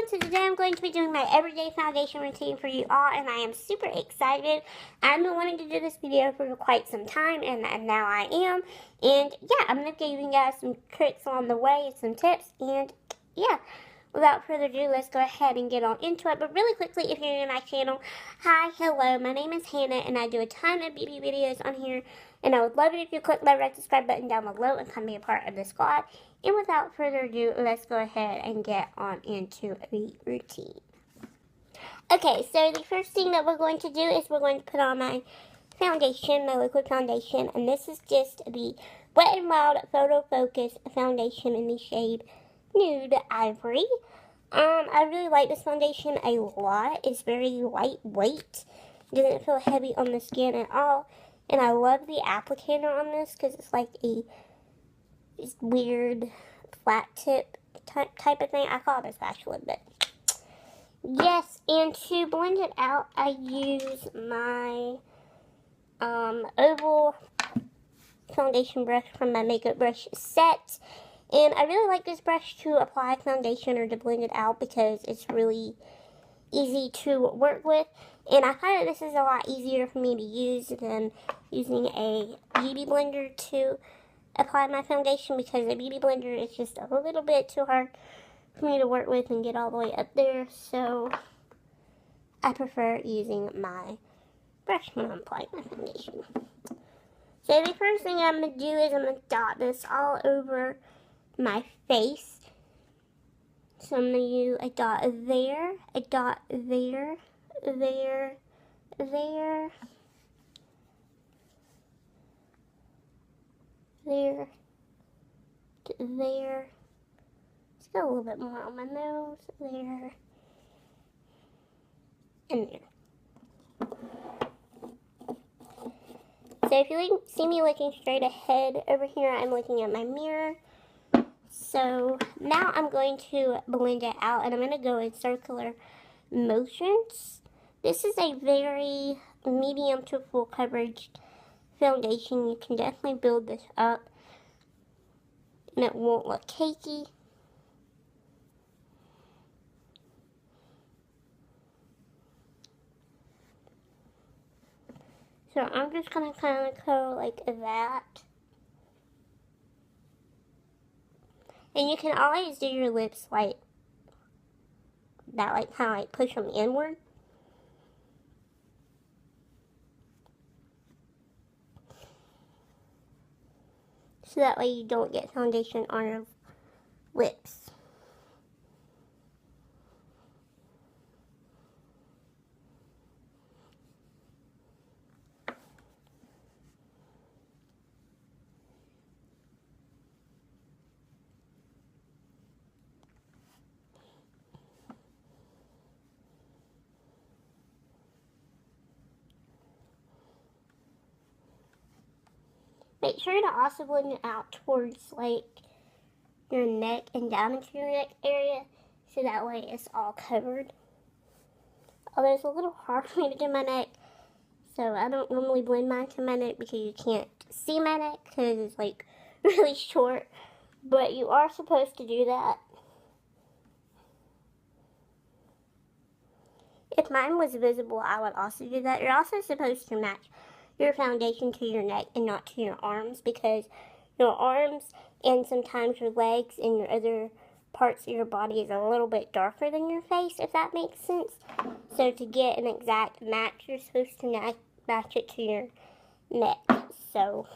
So today I'm going to be doing my everyday foundation routine for you all, and I am super excited. I've been wanting to do this video for quite some time, and now I am. And yeah, I'm going to give you guys some tricks along the way, some tips, and yeah. Without further ado, let's go ahead and get on into it. But really quickly, if you're new to my channel, hi, hello, my name is Hannah, and I do a ton of beauty videos on here. And I would love it if you click that red subscribe button down below and come be a part of the squad. And without further ado, let's go ahead and get on into the routine. Okay, so the first thing that we're going to do is we're going to put on my foundation, my liquid foundation. And this is just the Wet n Wild Photo Focus foundation in the shade Nude Ivory. I really like this foundation a lot. It's very lightweight. It doesn't feel heavy on the skin at all. And I love the applicator on this because it's like a weird flat tip type of thing. I call it a spatula, but yes. And to blend it out, I use my oval foundation brush from my makeup brush set. And I really like this brush to apply foundation or to blend it out because it's really easy to work with. And I find that this is a lot easier for me to use than using a beauty blender to apply my foundation, because a beauty blender is just a little bit too hard for me to work with and get all the way up there. So I prefer using my brush when I'm applying my foundation. So the first thing I'm going to do is I'm going to dot this all over my face. So I'm going to use a dot there, a dot there, there, there, there, there. Let's go a little bit more on my nose, there, and there. So if you see me looking straight ahead over here, I'm looking at my mirror. So now I'm going to blend it out, and I'm going to go in circular motions. This is a very medium to full coverage foundation. You can definitely build this up, and it won't look cakey. So I'm just going to kind of go like that. And you can always do your lips like that, like kind of like push them inward. So that way you don't get foundation on your lips. Make sure to also blend it out towards like your neck and down into your neck area, so that way it's all covered. Although it's a little hard for me to do my neck, so I don't normally blend mine to my neck because you can't see my neck because it's like really short, but you are supposed to do that. If mine was visible, I would also do that. You're also supposed to match your foundation to your neck and not to your arms, because your arms and sometimes your legs and your other parts of your body is a little bit darker than your face, if that makes sense. So to get an exact match, you're supposed to match it to your neck. So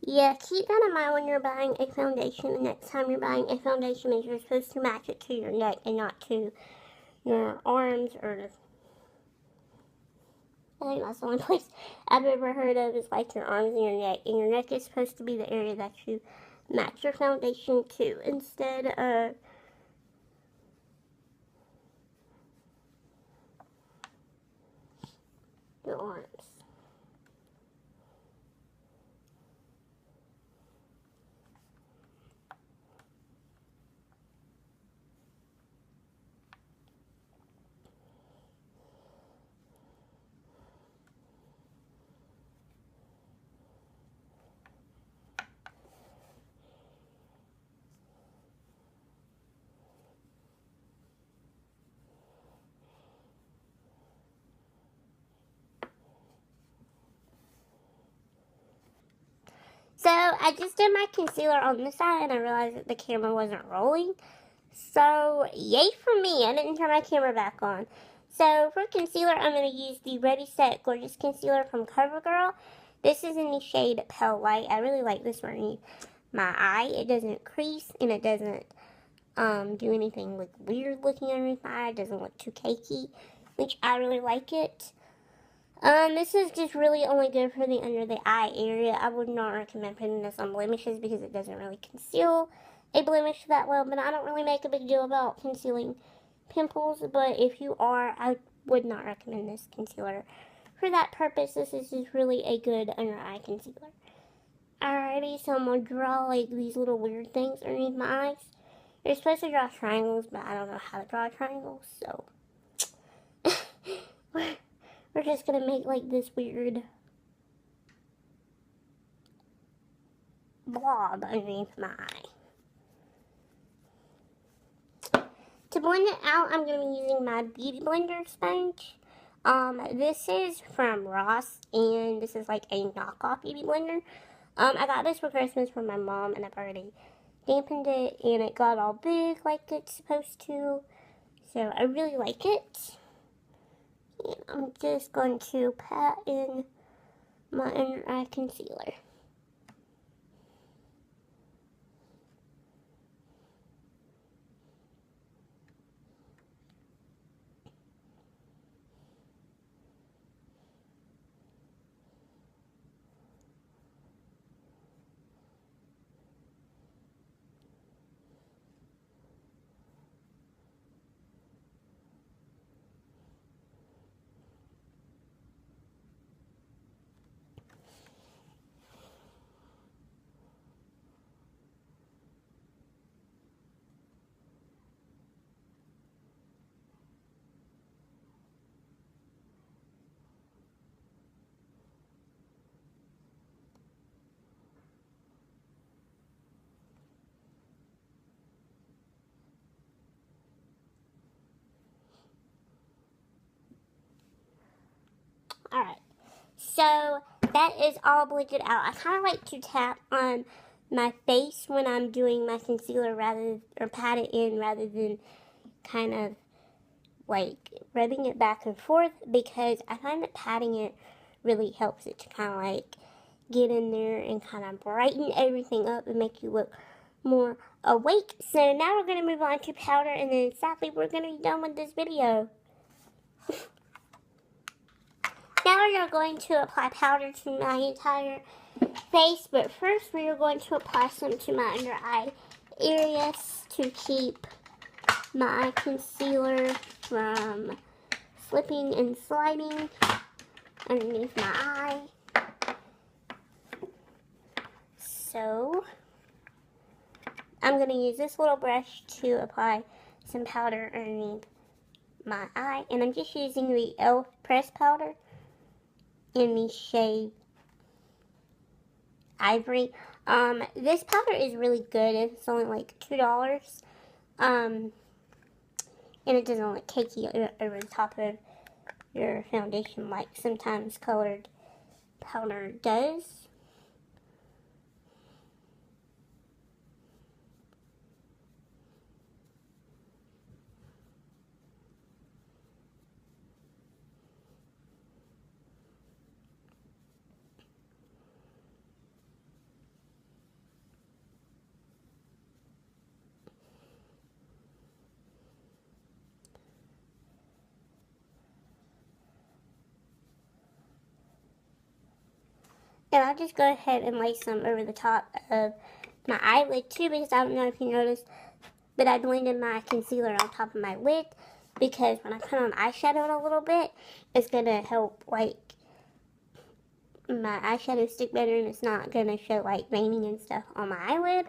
yeah, keep that in mind when you're buying a foundation. The next time you're buying a foundation, is you're supposed to match it to your neck and not to your arms or I think that's the only place I've ever heard of is like your arms and your neck. And your neck is supposed to be the area that you match your foundation to instead of your arms. So I just did my concealer on this side and I realized that the camera wasn't rolling. So yay for me, I didn't turn my camera back on. So for concealer, I'm going to use the Ready Set Gorgeous Concealer from CoverGirl. This is in the shade Pale White. I really like this underneath my eye. It doesn't crease and it doesn't do anything like weird looking underneath my eye. It doesn't look too cakey, which I really like it. This is just really only good for the under the eye area. I would not recommend putting this on blemishes because it doesn't really conceal a blemish that well, but I don't really make a big deal about concealing pimples, but if you are, I would not recommend this concealer for that purpose. This is just really a good under eye concealer. Alrighty, so I'm going to draw like these little weird things underneath my eyes. You're supposed to draw triangles, but I don't know how to draw triangles, so we're just going to make like this weird blob underneath my eye. To blend it out, I'm going to be using my Beauty Blender sponge. This is from Ross, and this is like a knockoff Beauty Blender. I got this for Christmas from my mom, and I've already dampened it, and it got all big like it's supposed to. So I really like it. And I'm just going to pat in my under eye concealer. Alright, so that is all blended out. I kind of like to tap on my face when I'm doing my concealer or pat it in rather than kind of like rubbing it back and forth, because I find that patting it really helps it to kind of like get in there and kind of brighten everything up and make you look more awake. So now we're going to move on to powder, and then sadly we're going to be done with this video. Now we are going to apply powder to my entire face, but first we are going to apply some to my under eye areas to keep my concealer from slipping and sliding underneath my eye. So I'm going to use this little brush to apply some powder underneath my eye, and I'm just using the e.l.f. pressed powder in the shade Ivory. This powder is really good. It's only like $2. And it doesn't look cakey over the top of your foundation like sometimes colored powder does. And I'll just go ahead and lay some over the top of my eyelid too, because I don't know if you noticed, but I blended my concealer on top of my lid, because when I put on eyeshadow in a little bit, it's going to help like my eyeshadow stick better, and it's not going to show like veining and stuff on my eyelid.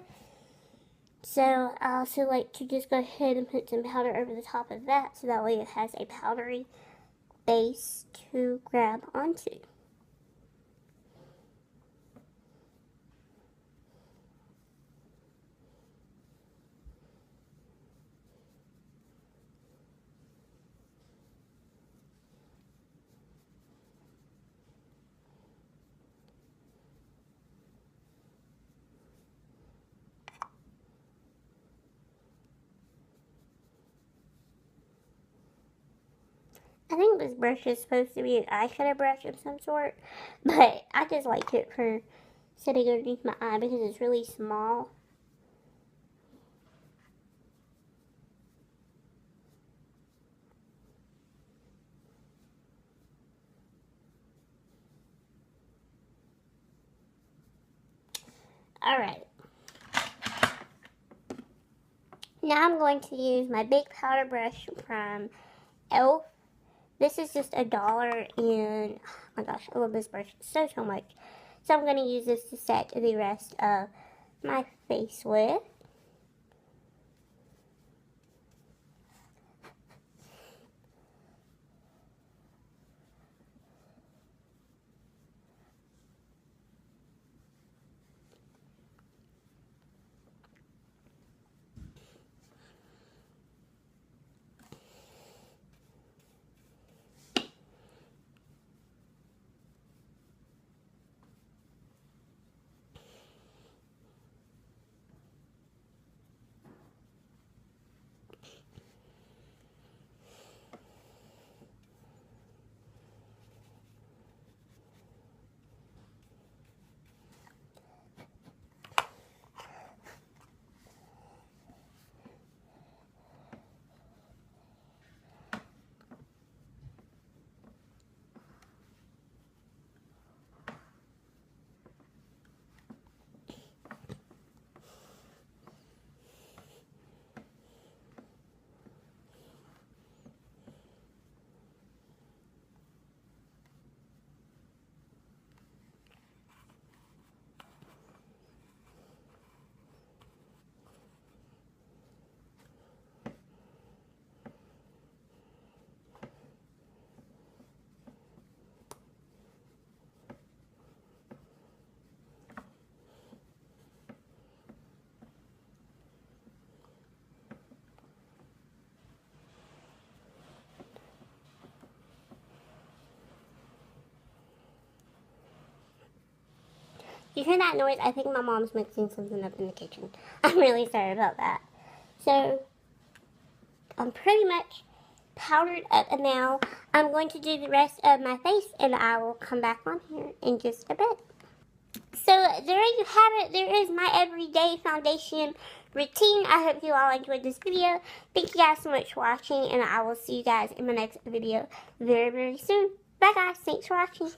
So I also like to just go ahead and put some powder over the top of that, so that way it has a powdery base to grab onto. think this brush is supposed to be an eyeshadow brush of some sort, but I just like it for sitting underneath my eye because it's really small. Alright. Now I'm going to use my big powder brush from e.l.f. This is just $1 and, oh my gosh, I love this brush so much. So I'm going to use this to set the rest of my face with. You hear that noise? I think my mom's mixing something up in the kitchen. I'm really sorry about that. So, I'm pretty much powdered up, and now I'm going to do the rest of my face, and I will come back on here in just a bit. So, there you have it. There is my everyday foundation routine. I hope you all enjoyed this video. Thank you guys so much for watching, and I will see you guys in my next video very soon. Bye guys. Thanks for watching.